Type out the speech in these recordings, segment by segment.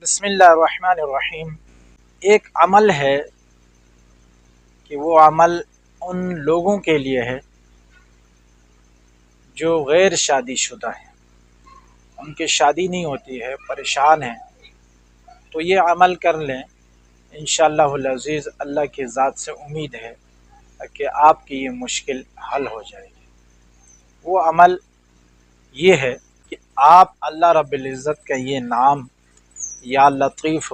بسم اللہ الرحمن الرحیم۔ ایک عمل ہے کہ وہ عمل ان لوگوں کے لیے ہے جو غیر شادی شدہ ہیں، ان کی شادی نہیں ہوتی ہے، پریشان ہیں، تو یہ عمل کر لیں انشاءاللہ العزیز۔ اللہ کی ذات سے امید ہے کہ آپ کی یہ مشکل حل ہو جائے گی۔ وہ عمل یہ ہے کہ آپ اللہ رب العزت کا یہ نام یا لطیف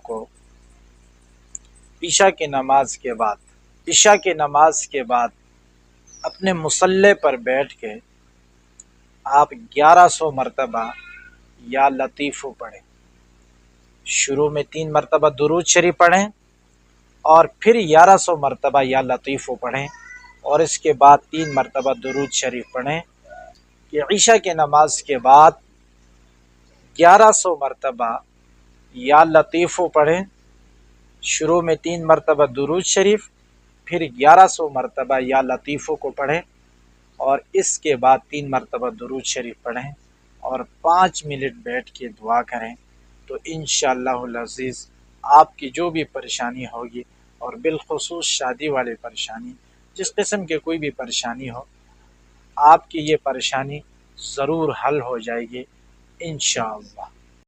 کو عشاء کی نماز کے بعد اپنے مصلی پر بیٹھ کے آپ 1100 مرتبہ یا لطیف پڑھیں۔ شروع میں 3 مرتبہ درود شریف پڑھیں اور پھر 1100 مرتبہ یا لطیف پڑھیں، اور اس کے بعد 3 مرتبہ درود شریف پڑھیں کہ عشاء کی نماز کے بعد 1100 مرتبہ یا لطیف پڑھیں، شروع میں 3 مرتبہ درود شریف، پھر 1100 مرتبہ یا لطیف کو پڑھیں، اور اس کے بعد 3 مرتبہ درود شریف پڑھیں اور 5 منٹ بیٹھ کے دعا کریں، تو انشاءاللہ العزیز آپ کی جو بھی پریشانی ہوگی، اور بالخصوص شادی والی پریشانی، جس قسم کی کوئی بھی پریشانی ہو، آپ کی یہ پریشانی ضرور حل ہو جائے گی انشاءاللہ۔